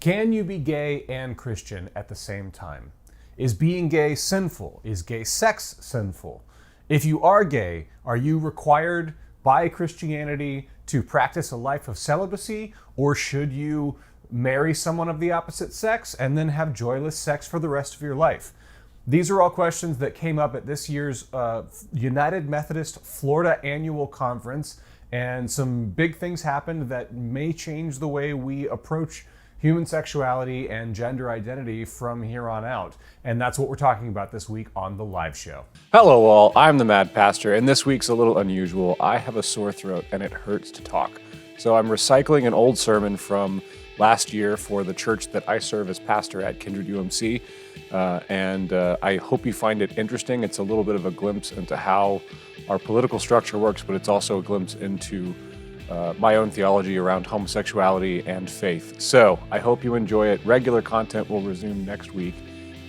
Can you be gay and Christian at the same time? Is being gay sinful? Is gay sex sinful? If you are gay, are you required by Christianity to practice a life of celibacy, or should you marry someone of the opposite sex and then have joyless sex for the rest of your life? These are all questions that came up at this year's United Methodist Florida Annual Conference, and some big things happened that may change the way we approach human sexuality and gender identity from here on out. And that's what we're talking about this week on the live show. Hello all, I'm the Mad Pastor, and this week's a little unusual. I have a sore throat and it hurts to talk. So I'm recycling an old sermon from last year for the church that I serve as pastor at, Kindred UMC. And I hope you find it interesting. It's a little bit of a glimpse into how our political structure works, but it's also a glimpse into my own theology around homosexuality and faith. So I hope you enjoy it. Regular content will resume next week,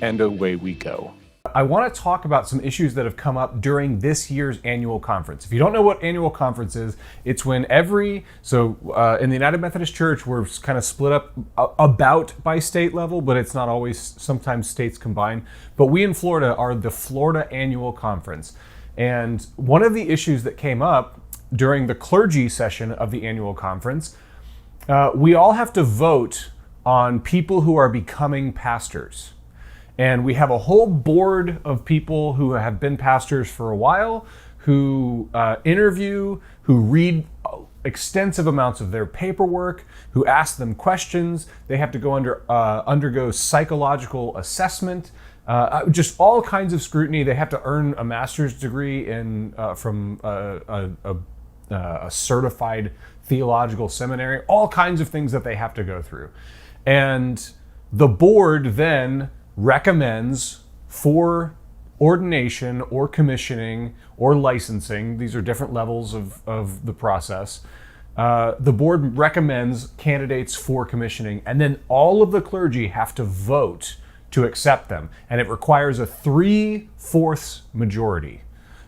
and away we go. I want to talk about some issues that have come up during this year's annual conference. If you don't know what annual conference is, it's when in the United Methodist Church, we're kind of split up about by state level, but it's not always, sometimes states combine. But we in Florida are the Florida Annual Conference. And one of the issues that came up during the clergy session of the annual conference, we all have to vote on people who are becoming pastors. And we have a whole board of people who have been pastors for a while, who interview, who read extensive amounts of their paperwork, who ask them questions. They have to go undergo psychological assessment, just all kinds of scrutiny. They have to earn a master's degree from a certified theological seminary, all kinds of things that they have to go through. And the board then recommends for ordination or commissioning or licensing. These are different levels of the process. The board recommends candidates for commissioning, and then all of the clergy have to vote to accept them. And it requires a 3/4 majority.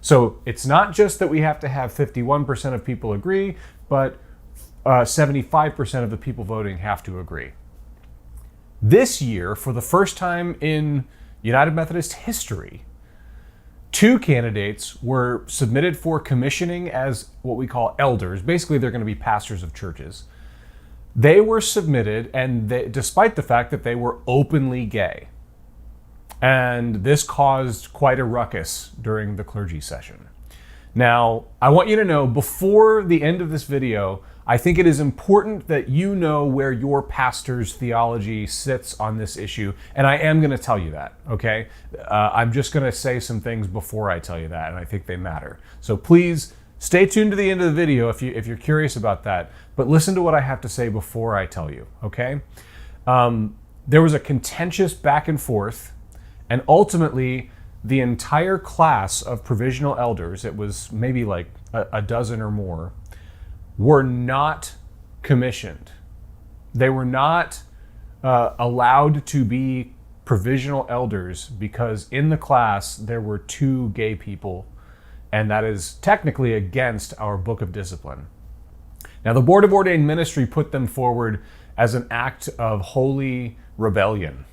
So it's not just that we have to have 51% of people agree, but 75% of the people voting have to agree. This year, for the first time in United Methodist history, 2 candidates were submitted for commissioning as what we call elders. Basically, they're going to be pastors of churches. They were submitted, and despite the fact that they were openly gay. And this caused quite a ruckus during the clergy session. Now, I want you to know, before the end of this video, I think it is important that you know where your pastor's theology sits on this issue, and I am going to tell you that, okay? I'm just going to say some things before I tell you that, and I think they matter. So please stay tuned to the end of the video if you're curious about that, but listen to what I have to say before I tell you, okay? There was a contentious back and forth, and ultimately, the entire class of provisional elders, it was maybe like a dozen or more, were not commissioned. They were not allowed to be provisional elders because in the class there were 2 gay people, and that is technically against our book of discipline. Now, the Board of Ordained Ministry put them forward as an act of holy rebellion.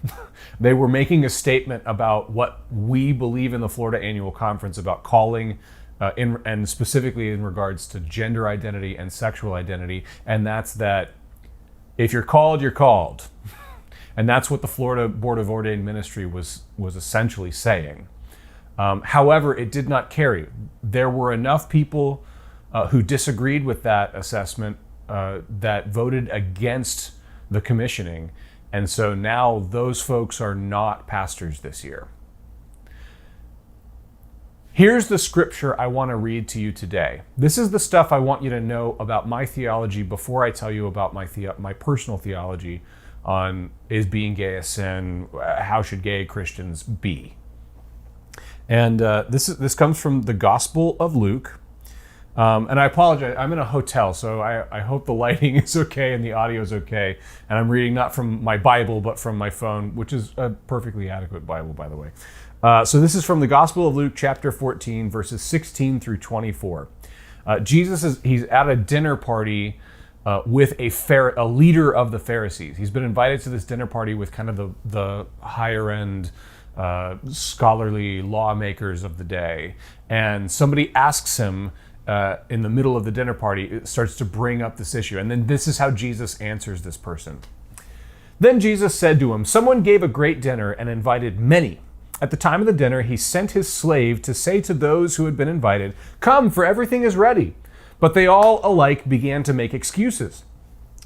They were making a statement about what we believe in the Florida Annual Conference about calling, and specifically in regards to gender identity and sexual identity, and that's that if you're called, you're called. And that's what the Florida Board of Ordained Ministry was essentially saying. However, it did not carry. There were enough people who disagreed with that assessment that voted against the commissioning. And so now those folks are not pastors this year. Here's the scripture I want to read to you today. This is the stuff I want you to know about my theology before I tell you about my personal theology on is being gay a sin, how should gay Christians be. And this comes from the Gospel of Luke. And I apologize, I'm in a hotel, so I hope the lighting is okay and the audio is okay. And I'm reading not from my Bible, but from my phone, which is a perfectly adequate Bible, by the way. So this is from the Gospel of Luke, chapter 14, verses 16 through 24. Jesus he's at a dinner party with a leader of the Pharisees. He's been invited to this dinner party with kind of the higher end scholarly lawmakers of the day. And somebody asks him in the middle of the dinner party, it starts to bring up this issue. And then this is how Jesus answers this person. Then Jesus said to him, "Someone gave a great dinner and invited many. At the time of the dinner, he sent his slave to say to those who had been invited, 'Come, for everything is ready.' But they all alike began to make excuses.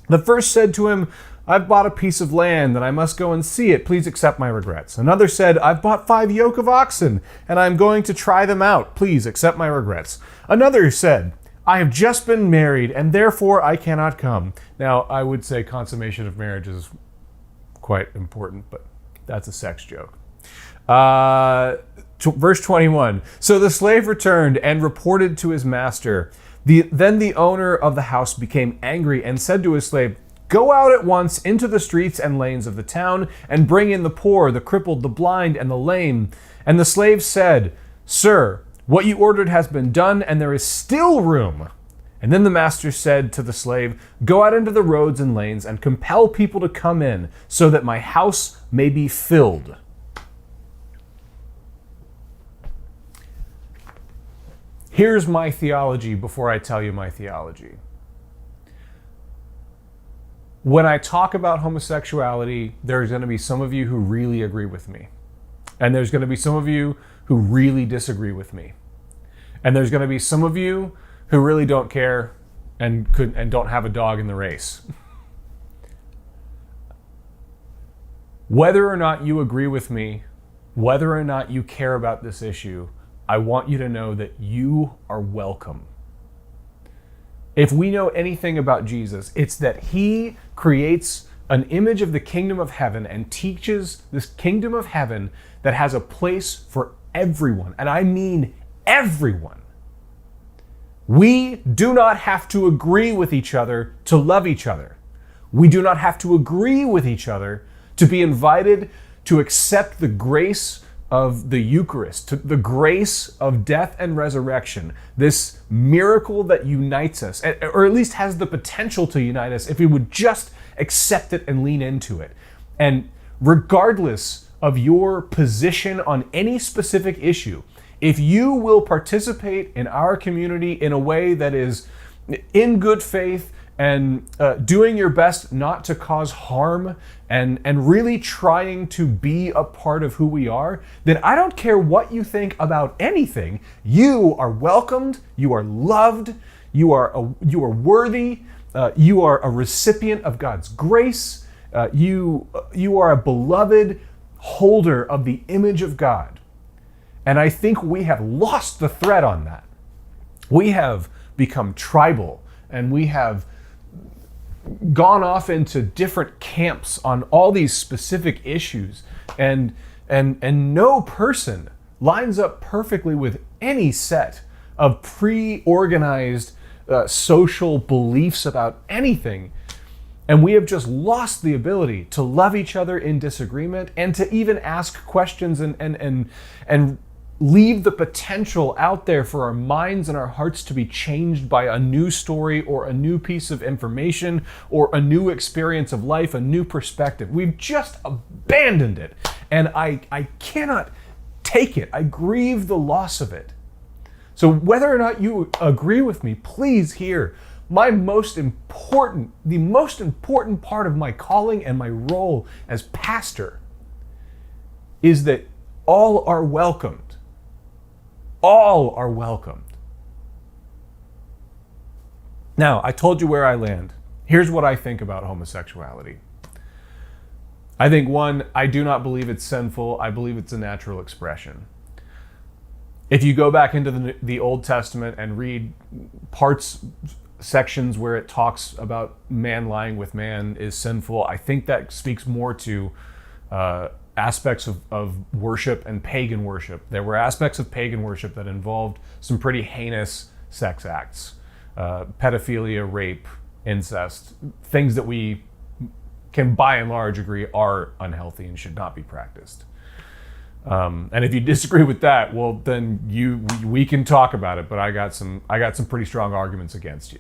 The first said to him, 'I've bought a piece of land and I must go and see it. Please accept my regrets.' Another said, 'I've bought 5 yoke of oxen and I'm going to try them out. Please accept my regrets.' Another said, 'I have just been married and therefore I cannot come.'" Now, I would say consummation of marriage is quite important, but that's a sex joke. Verse 21. So the slave returned and reported to his master. Then the owner of the house became angry and said to his slave, "Go out at once into the streets and lanes of the town and bring in the poor, the crippled, the blind, and the lame." And the slave said, "Sir, what you ordered has been done, and there is still room." And then the master said to the slave, "Go out into the roads and lanes and compel people to come in, so that my house may be filled." Here's my theology before I tell you my theology. When I talk about homosexuality, there's going to be some of you who really agree with me. And there's going to be some of you who really disagree with me. And there's going to be some of you who really don't care and don't have a dog in the race. Whether or not you agree with me, whether or not you care about this issue, I want you to know that you are welcome. If we know anything about Jesus, it's that he creates an image of the kingdom of heaven and teaches this kingdom of heaven that has a place for everyone. And I mean everyone. We do not have to agree with each other to love each other. We do not have to agree with each other to be invited to accept the grace of the Eucharist, the grace of death and resurrection, this miracle that unites us, or at least has the potential to unite us if we would just accept it and lean into it. And regardless of your position on any specific issue, if you will participate in our community in a way that is in good faith and doing your best not to cause harm and really trying to be a part of who we are, then I don't care what you think about anything. You are welcomed, you are loved, you are worthy, you are a recipient of God's grace, you are a beloved holder of the image of God. And I think we have lost the thread on that. We have become tribal and we have gone off into different camps on all these specific issues, and no person lines up perfectly with any set of pre-organized social beliefs about anything. And we have just lost the ability to love each other in disagreement and to even ask questions and leave the potential out there for our minds and our hearts to be changed by a new story or a new piece of information or a new experience of life, a new perspective. We've just abandoned it. And I cannot take it. I grieve the loss of it. So whether or not you agree with me, please hear the most important part of my calling and my role as pastor is that all are welcomed. All are welcomed. Now, I told you where I land. Here's what I think about homosexuality. I think, one, I do not believe it's sinful. I believe it's a natural expression. If you go back into the Old Testament and read sections where it talks about man lying with man is sinful, I think that speaks more to aspects of worship and pagan worship. There were aspects of pagan worship that involved some pretty heinous sex acts, pedophilia, rape, incest, things that we can by and large agree are unhealthy and should not be practiced. And if you disagree with that, well, then we can talk about it. But I got some pretty strong arguments against you.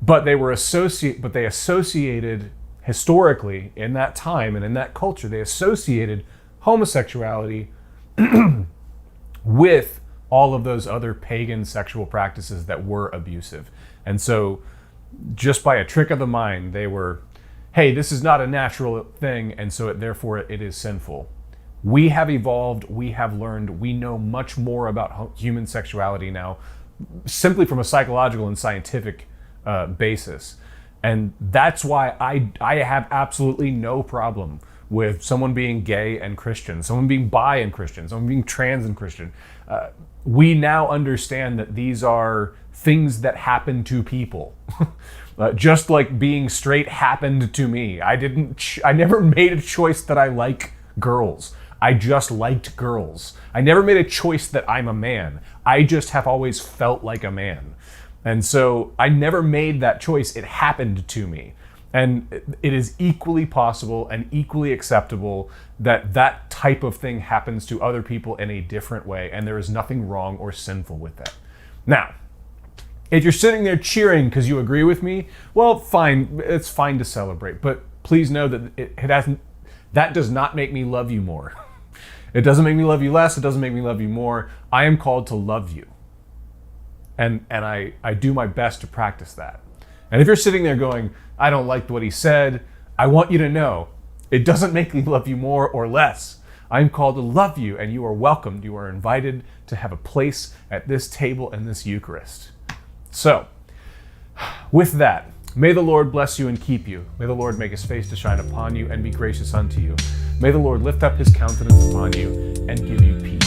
But they associated historically in that time and in that culture, they associated homosexuality with all of those other pagan sexual practices that were abusive. And so just by a trick of the mind, they were, hey, this is not a natural thing, and so therefore it is sinful. We have evolved, we have learned, we know much more about human sexuality now, simply from a psychological and scientific basis. And that's why I have absolutely no problem with someone being gay and Christian, someone being bi and Christian, someone being trans and Christian. We now understand that these are things that happen to people. Just like being straight happened to me. I never made a choice that I like girls. I just liked girls. I never made a choice that I'm a man. I just have always felt like a man. And so I never made that choice. It happened to me. And it is equally possible and equally acceptable that that type of thing happens to other people in a different way, and there is nothing wrong or sinful with that. Now, if you're sitting there cheering because you agree with me, well, fine, it's fine to celebrate. But please know that that does not make me love you more. It doesn't make me love you less. It doesn't make me love you more. I am called to love you. And I do my best to practice that. And if you're sitting there going, I don't like what he said, I want you to know, it doesn't make me love you more or less. I'm called to love you, and you are welcomed. You are invited to have a place at this table and this Eucharist. So, with that, may the Lord bless you and keep you. May the Lord make his face to shine upon you and be gracious unto you. May the Lord lift up his countenance upon you and give you peace.